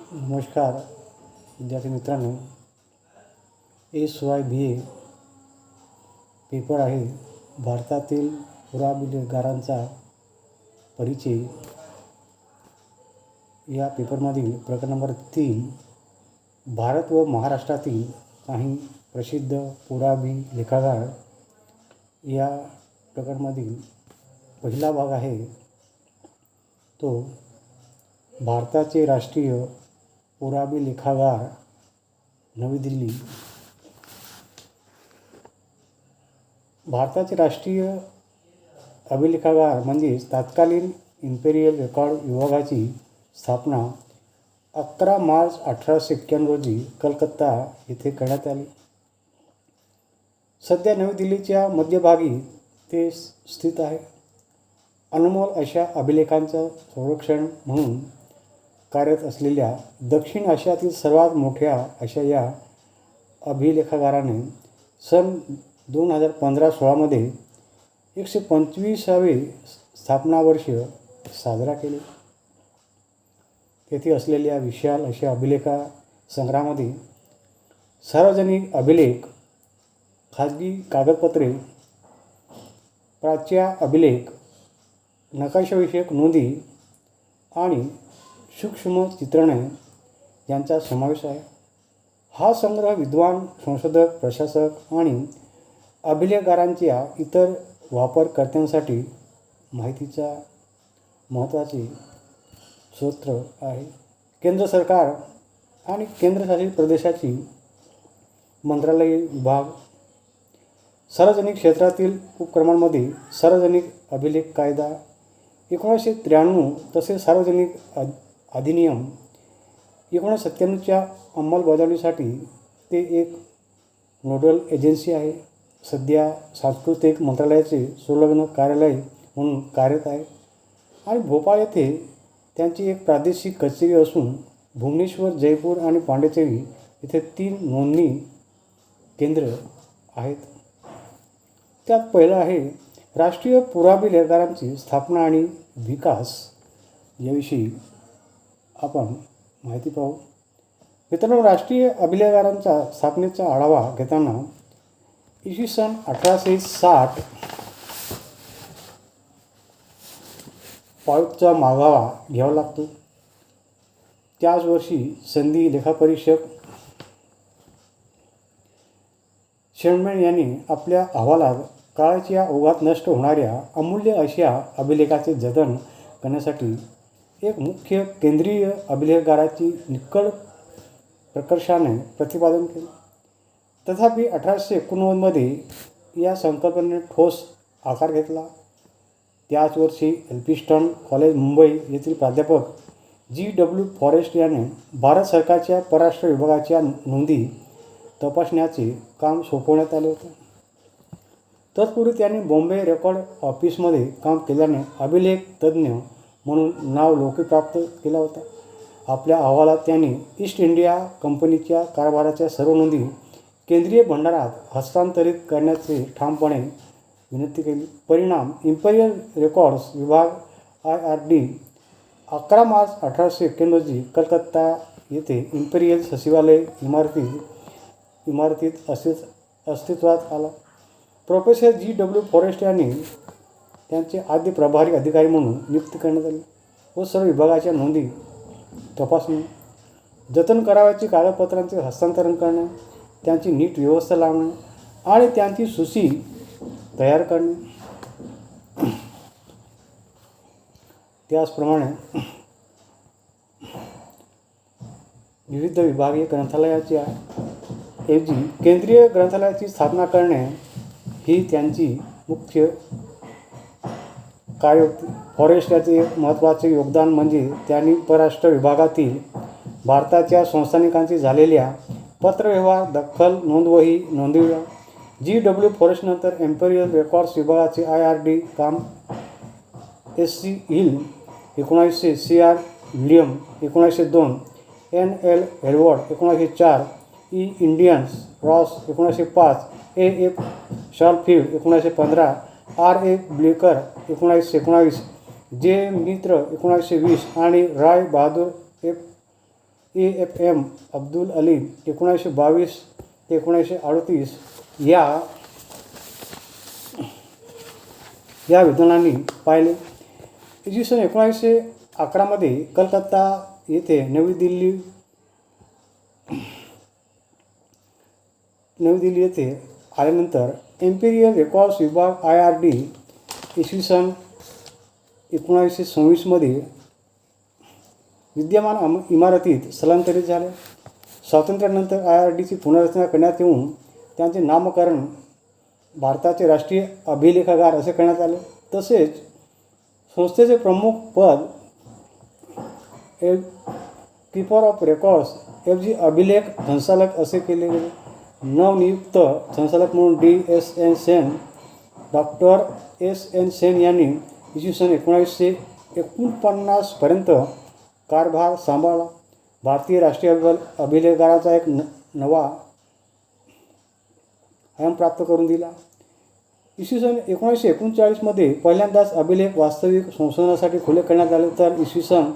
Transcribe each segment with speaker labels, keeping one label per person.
Speaker 1: नमस्कार विद्यार्थी मित्रांनो, SYBA पेपर आहे. भारतातील पुराभिलेखकारांचा परिचय. या पेपरमधील प्रकरण नंबर 3, भारत व महाराष्ट्रातील काही प्रसिद्ध पुराभिलेखकार. या प्रकरणामधील पहिला भाग आहे तो भारताचे राष्ट्रीय पुराभिलेखागार, नवी दिल्ली. भारताचे राष्ट्रीय अभिलेखागार म्हणजेच तत्कालीन इम्पेरियल रेकॉर्ड विभागाची स्थापना 11 मार्च 1891 रोजी कलकत्ता येथे करण्यात आली. सध्या नवी दिल्लीच्या मध्यभागी ते स्थित आहे. अनमोल अशा अभिलेखांचं संरक्षण म्हणून कार्यरत असलेल्या दक्षिण आशियातील सर्वात मोठ्या अशा या अभिलेखागाराने सन 2015-16 125वे स्थापना वर्ष साजरा केले. तेथे असलेल्या विशाल अशा अभिलेखा संग्रहामध्ये सार्वजनिक अभिलेख, खाजगी कागदपत्रे, प्राच्य अभिलेख, नकाशाविषयक नोंदी आणि सूक्ष्म चित्रणे यांचा समावेश आहे. हा संग्रह विद्वान, संशोधक, प्रशासक आणि अभिलेखकारांच्या इतर वापरकर्त्यांसाठी माहितीचा महत्त्वाचे स्रोत आहे. केंद्र सरकार आणि केंद्रशासित प्रदेशाची मंत्रालय विभाग, सार्वजनिक क्षेत्रातील उपक्रमांमध्ये सार्वजनिक अभिलेख कायदा 1993 तसेच सार्वजनिक अधिनियम 1997च्या अंमलबजावणीसाठी ते एक नोडल एजन्सी आहे. सध्या सांस्कृतिक मंत्रालयाचे संलग्न कार्यालय म्हणून कार्यरत आहे आणि भोपाळ येथे त्यांची एक प्रादेशिक कचेरी असून भुवनेश्वर, जयपूर आणि पांडिचेरी येथे 3 नोंदणी केंद्र आहेत. त्यात पहिलं आहे राष्ट्रीय पुराभिलेखकारांची स्थापना आणि विकास. याविषयी आपण माहिती पाहू. मित्रांनो, राष्ट्रीय अभिलेखकारांच्या स्थापनेचा आढावा घेताना इसवी सन 1860 पायचा मागोवा घ्यावा लागतो. त्याच वर्षी संधी लेखापरीक्षक शेणमॅन यांनी आपल्या अहवालात काळाच्या ओघात नष्ट होणाऱ्या अमूल्य अशा अभिलेखाचे जतन करण्यासाठी एक मुख्य केंद्रीय अभिलेखकाराची निकड प्रकर्षाने प्रतिपादन केले. तथापि 1889 या संकल्पनेने ठोस आकार घेतला. त्याच वर्षी एल्फिन्स्टन कॉलेज, मुंबई येथील प्राध्यापक GW फॉरेस्ट याने भारत सरकारच्या परराष्ट्र विभागाच्या नोंदी तपासण्याचे काम सोपवण्यात आले होते. तत्पूर्वी त्यांनी बॉम्बे रेकॉर्ड ऑफिसमध्ये काम केल्याने अभिलेख तज्ज्ञ म्हणून नाव लौकिक प्राप्त केला होता. आपल्या अहवालात त्यांनी ईस्ट इंडिया कंपनीच्या कारभाराच्या सर्व नोंदी केंद्रीय भंडारात हस्तांतरित करण्याचे ठामपणे विनंती केली. परिणाम, इम्पेरियल रेकॉर्ड्स विभाग IRD 11 मार्च 1891 रोजी कलकत्ता येथे इम्पेरियल सचिवालय इमारतीत अस्तित्वात आला. प्रोफेसर GW फॉरेस्ट यांनी त्यांचे आद्य प्रभारी अधिकारी म्हणून नियुक्ती करण्यात आली व सर्व विभागाच्या नोंदी तपासणे, जतन करावयाची कागदपत्रांचे हस्तांतरण करणे, त्यांची नीट व्यवस्था लावणे आणि त्यांची सूची तयार करणे. त्याचप्रमाणे विविध विभागीय ग्रंथालयाच्या ऐवजी केंद्रीय ग्रंथालयाची स्थापना करणे ही त्यांची मुख्य कार्य होती. फॉरेस्ट याचे एक महत्त्वाचे योगदान म्हणजे त्यांनी परराष्ट्र विभागातील भारताच्या संस्थानिकांशी झालेल्या पत्रव्यवहार, दखल, नोंदवही नोंदविल्या. GW फॉरेस्टनंतर इम्पेरियल रेकॉर्ड्स विभागाचे IRD काम SC hill 1900, CR William 1902, NL हेलवर्ड 1904, E Indians Ross 1905, AF शॉलफील्ड 1915, R.A. ब्लेकर 1919, जे मित्र 1920 आणि राय बहादूर AFM अब्दुल अलीम 1922 ते 1938 या विद्वानांनी पाहिले. इसवी सन 1911 कलकत्ता येथे नवी दिल्ली येथे आल्यानंतर इम्पेरियल रेकॉर्ड्स विभाग IRD इसवी सन 1926 विद्यमान इमारतीत स्थलांतरित झाले. स्वातंत्र्यानंतर IRDची पुनर्रचना करण्यात येऊन त्यांचे नामकरण भारताचे राष्ट्रीय अभिलेखागार असे करण्यात आले. तसेच संस्थेचे प्रमुख पद कीपर ऑफ रेकॉर्ड्स FG अभिलेख संचालक असे केले गेले. नवनियुक्त संचालक म्हणून DSN Sen doctor SN Sen यांनी इसवी सन 1949 पर्यंत कारभार सांभाळला. भारतीय राष्ट्रीय अभिलेखागाराचा एक नवा आयाम प्राप्त करून दिला. इसवी सन 1939 पहिल्यांदाच अभिलेख वास्तविक संशोधनासाठी खुले करण्यात आले. तर इसवी सन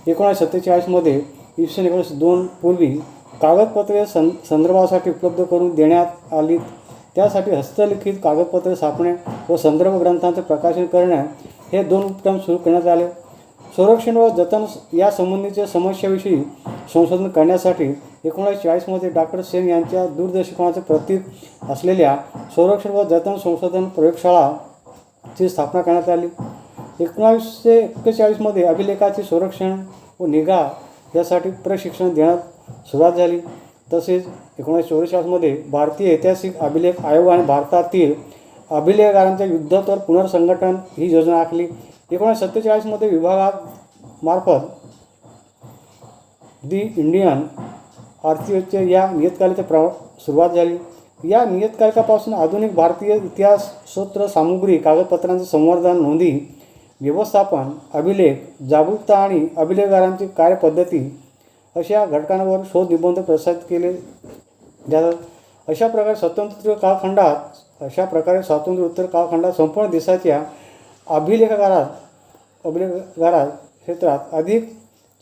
Speaker 1: 1947 इसवी सन 1902 पूर्वी कागदपत्रे संदर्भासाठी उपलब्ध करून देण्यात आली. त्यासाठी हस्तलिखित कागदपत्रे छापणे व संदर्भ ग्रंथांचे प्रकाशन करणे हे 2 उपक्रम सुरू करण्यात आले. संरक्षण व जतन या संबंधीच्या समस्याविषयी संशोधन करण्यासाठी 1940 डॉक्टर सेन यांच्या दूरदर्शकाचे प्रतीक असलेल्या संरक्षण व जतन संशोधन प्रयोगशाळाची स्थापना करण्यात आली. 1941 अभिलेखाचे संरक्षण व निगा यासाठी प्रशिक्षण देण्यात सुरुवात झाली. तसेच 1944 भारतीय ऐतिहासिक अभिलेख आयोग आणि भारतातील अभिलेखगारांच्या युद्धोत्तर पुनर्संघटन ही योजना आखली. 1947 विभागामार्फत दी इंडियन आर्चिव्हच्या या नियतकालिकेची सुरुवात झाली. या नियतकालिकापासून आधुनिक भारतीय इतिहास सूत्र सामुग्री कागदपत्रांचे संवर्धन नोंदी व्यवस्थापन अभिलेख जागरूकता आणि अभिलेखगारांची कार्यपद्धती अशा घटकांवर शोध निबंध प्रसारित केले जातात. अशा प्रकारे स्वातंत्र्योत्तर कालखंडात संपूर्ण देशाच्या अभिलेखगारात क्षेत्रात अधिक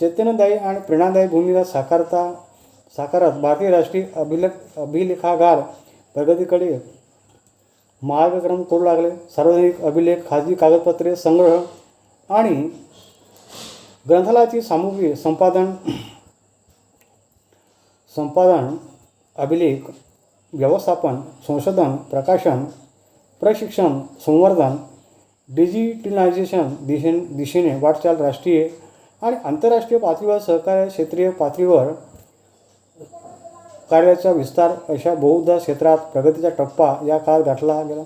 Speaker 1: चैतन्यदायी आणि प्रेरणादायी भूमिका साकारत भारतीय राष्ट्रीय अभिलेखागार प्रगतीकडे मार्गक्रमण करू लागले. सार्वजनिक अभिलेख, खाजगी कागदपत्रे संग्रह आणि ग्रंथालयाची सामुग्री संपादन अभिलेख व्यवस्थापन संशोधन प्रकाशन प्रशिक्षण संवर्धन डिजिटलायझेशन दिशेने वाटचाल राष्ट्रीय आणि आंतरराष्ट्रीय पातळीवर सहकार्य क्षेत्रीय पातळीवर कार्याचा विस्तार अशा बहुधा क्षेत्रात प्रगतीचा टप्पा या काळात गाठला गेला.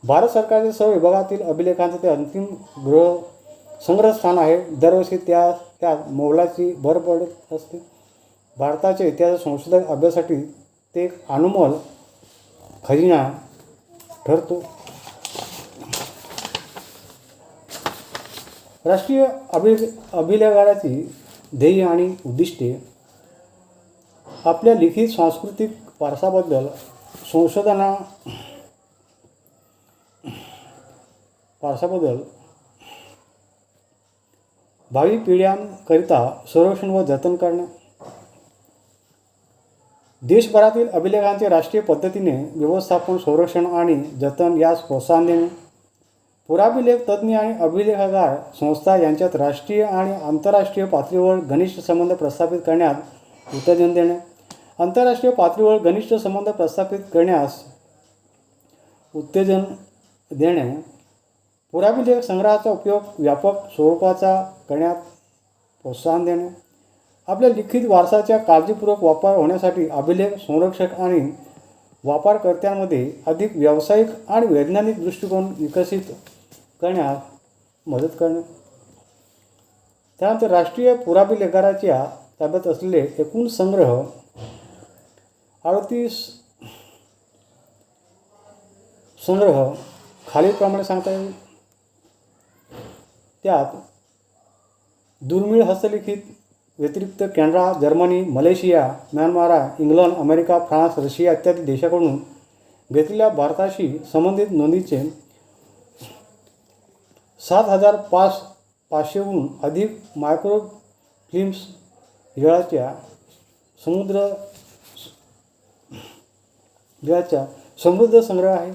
Speaker 1: भारत सरकारच्या सर्व विभागातील अभिलेखांचे ते अंतिम संग्रहस्थान आहे. दरवर्षी त्यात मोलाची भर पडत असते. भारताच्या इतिहास संशोधक अभ्यासासाठी ते एक अनमोल खजिना ठरतो. राष्ट्रीय अभिलेखागाराची ध्येय आणि उद्दिष्टे आपल्या लिखित सांस्कृतिक वारसाबद्दल भावी पिढ्यांकरिता संरक्षण व जतन करणे. देशभरातील अभिलेखांचे राष्ट्रीय पद्धतीने व्यवस्थापन संरक्षण आणि जतन यास प्रोत्साहन देणे. पुराभिलेख तज्ज्ञ आणि अभिलेखागार संस्था यांच्यात राष्ट्रीय आणि आंतरराष्ट्रीय पातळीवर घनिष्ठ संबंध प्रस्थापित करण्यात उत्तेजन देणे. आंतरराष्ट्रीय पातळीवर घनिष्ठ संबंध प्रस्थापित करण्यास उत्तेजन देणे. पुराभिलेख संग्रहाचा उपयोग व्यापक स्वरूपाचा करण्यात प्रोत्साहन देणे. आपल्या लिखित वारसाच्या काळजीपूर्वक वापर होण्यासाठी अभिलेख संरक्षक आणि वापरकर्त्यांमध्ये अधिक व्यावसायिक आणि वैज्ञानिक दृष्टिकोन विकसित करण्यात मदत करणे. त्यानंतर राष्ट्रीय पुराभिलेखागाराच्या ताब्यात असलेले एकूण संग्रह 38 संग्रह खालीलप्रमाणे सांगता येईल. त्यात दुर्मिळ हस्तलिखित व्यतिरिक्त Canada, Germany, Malaysia, Myanmar, England, America, France, Russia इत्यादी देशाकडून घेतलेल्या भारताशी संबंधित नोंदीचे 7,500हून अधिक मायक्रोफिल्म्स हिवाळ्याच्या समुद्र जळाचा समृद्ध संग्रह आहे.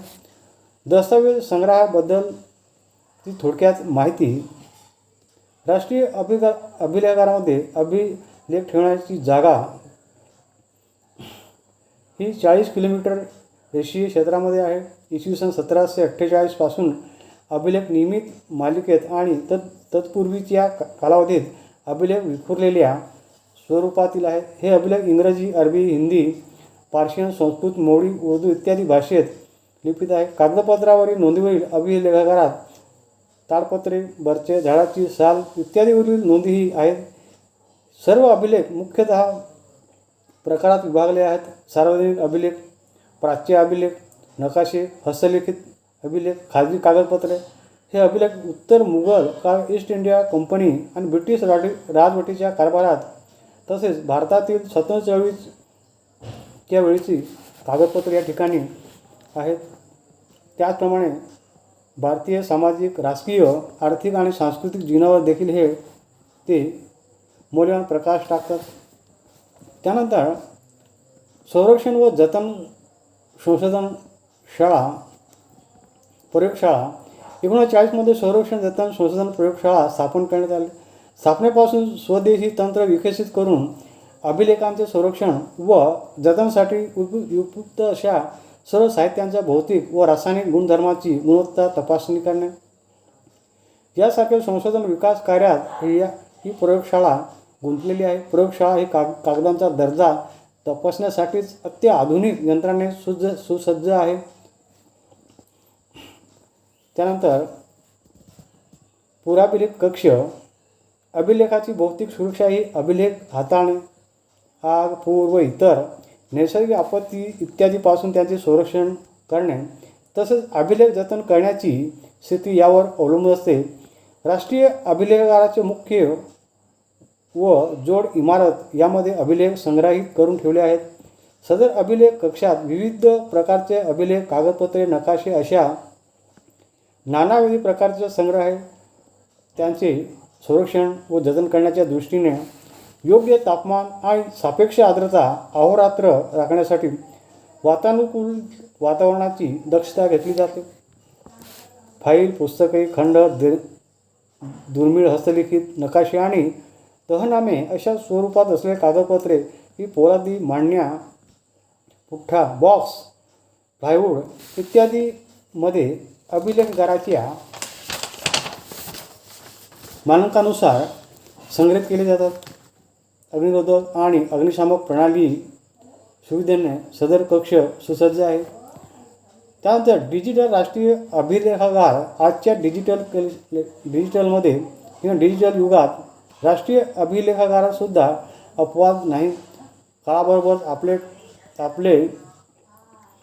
Speaker 1: दस्तावेज संग्रहाबद्दलची थोडक्यात माहिती. राष्ट्रीय अभिलेखागारामध्ये अभिलेख ठेवण्याची जागा ही 40 किलोमीटर रेषीय क्षेत्रामध्ये आहे. इसवी सन 1748 पासून अभिलेख नियमित मालिकेत आणि तत्पूर्वीच्या कालावधीत अभिलेख विखुरलेल्या स्वरूपातील आहेत. हे अभिलेख इंग्रजी, अरबी, हिंदी, पार्शियन, संस्कृत, मोडी, उर्दू इत्यादी भाषेत लिखित आहे. कागदपत्रावरील नोंदीवरील अभिलेखागारात ताडपत्रे, बर्चे, झाडाची साल इत्यादीवरील नोंदीही आहेत. सर्व अभिलेख मुख्यतः प्रकारात विभागले आहेत. सार्वजनिक अभिलेख, प्राच्य अभिलेख, नकाशे, हस्तलिखित अभिलेख, खाजगी कागदपत्रे. हे अभिलेख उत्तर मुघल काळ, ईस्ट इंडिया कंपनी आणि ब्रिटिश राजवटीच्या कारभारात तसेच भारतातील स्वातंत्र्य चळवळीच्या वेळीची कागदपत्रे या ठिकाणी आहेत. त्याचप्रमाणे भारतीय सामाजिक, राजकीय, आर्थिक आणि सांस्कृतिक जीवनावर देखील ते मौल्यवान प्रकाश टाकतात. त्यानंतर संरक्षण व जतन संशोधन शाळा प्रयोगशाळा 1940 संरक्षण जतन संशोधन प्रयोगशाळा स्थापन करण्यात आली. स्थापनेपासून स्वदेशी तंत्र विकसित करून अभिलेखांचे संरक्षण व जतनासाठी उपयुक्त अशा सर्व साहित्यांच्या भौतिक व रासायनिक गुणधर्माची गुणवत्ता तपासणी करणे यासारख्या संशोधन विकास कार्यात ही प्रयोगशाळा गुंतलेली आहे. प्रयोगशाळा ही कागदांचा दर्जा तपासण्यासाठीच अत्याधुनिक यंत्राने सुसज्ज आहे. त्यानंतर पुराभिलेख कक्ष. अभिलेखाची भौतिक सुरक्षा ही अभिलेख हाताळणे, आग, पूर व इतर नैसर्गिक आपत्ती इत्यादीपासून त्यांचे संरक्षण करणे तसेच अभिलेख जतन करण्याची स्थिती यावर अवलंबून असते. राष्ट्रीय अभिलेखागाराचे मुख्य व जोड इमारत यामध्ये अभिलेख संग्रहित करून ठेवले आहेत. सदर अभिलेख कक्षात विविध प्रकारचे अभिलेख, कागदपत्रे, नकाशे अशा नानाविध प्रकारचे संग्रह आहे. त्यांचे संरक्षण व जतन करण्याच्या दृष्टीने योग्य तापमान आणि सापेक्ष आर्द्रता अहोरात्र राखण्यासाठी वातानुकूल वातावरणाची दक्षता घेतली जाते. फाईल, पुस्तके, खंड, दुर्मिळ हस्तलिखित नकाशे आणि तहनामे अशा स्वरूपात असलेले कागदपत्रे ही पोलादी, मांडण्या, पुठ्ठा, बॉक्स, प्लायवूड इत्यादीमध्ये अभिलेखगाराच्या मानकानुसार संग्रहित केले जातात. अग्निरोधक आणि अग्निशामक प्रणाली सुविधेने सदर कक्ष सुसज्ज आहे. त्यानंतर डिजिटल राष्ट्रीय अभिलेखागार. आजच्या डिजिटलमध्ये किंवा डिजिटल युगात राष्ट्रीय अभिलेखागारातसुद्धा अपवाद नाही. काळाबरोबर आपले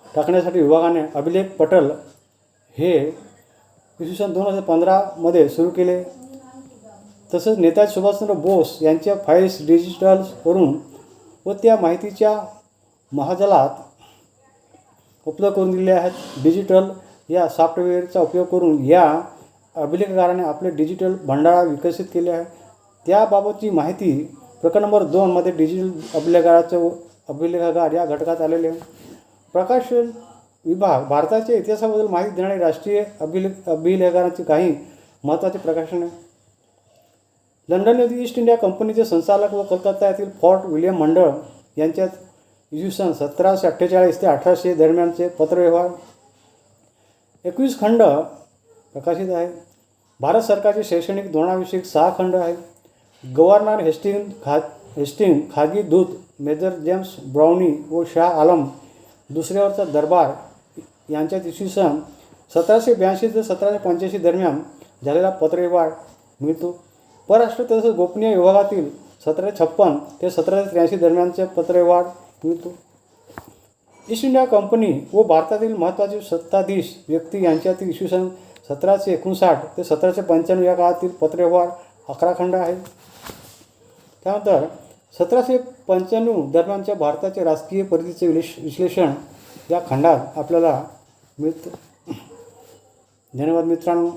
Speaker 1: टाकण्यासाठी विभागाने अभिलेख पटल हे इसवी सन 2015 सुरू केले. तसंच नेताजी सुभाषचंद्र बोस यांच्या फाईल्स डिजिटल करून व त्या माहितीच्या महाजालात उपलब्ध करून दिले आहेत. डिजिटल या सॉफ्टवेअरचा उपयोग करून या अभिलेखागाराने आपले डिजिटल भंडारा विकसित केले आहे. त्याबाबतची माहिती प्रकरण नंबर 2 मध्ये डिजिटल अभिलेखागार या घटकात आलेले आहे. प्रकाशन विभाग. भारताच्या इतिहासाबद्दल माहिती देणारे राष्ट्रीय अभिलेखागारांचे काही महत्त्वाचे प्रकाशन आहे. लंडन येथील ईस्ट इंडिया कंपनीचे संचालक व कलकत्ता येथील फोर्ट विल्यम मंडळ यांच्यात इसवी सन 1748 ते 1800 दरम्यानचे पत्रव्यवहार. 21 खंड प्रकाशित आहे. भारत सरकारचे शैक्षणिक धोरणाविषयक 6 खंड आहेत. गव्हर्नर हेस्टिंग, खाजगी दूत मेजर जेम्स ब्राउनी व शाह आलम दुसऱ्यावरचा दरबार यांच्यात इसवी सन 1782 ते 1785 दरम्यान झालेला पत्रव्यवहार मिळतो. परराष्ट्र तसेच गोपनीय विभागातील 1756 ते 1783 दरम्यानचे पत्रव्यवहार मिळतो. ईस्ट इंडिया कंपनी व भारतातील महत्त्वाचे सत्ताधीश व्यक्ती यांच्यातील इसवी सन 1759 ते 1795 या काळातील पत्रव्यवहार 11 खंड आहेत. त्यानंतर 1795 दरम्यानच्या भारताच्या राजकीय परिस्थितीचे विश्लेषण या खंडात आपल्याला मिळतं. धन्यवाद मित्रांनो.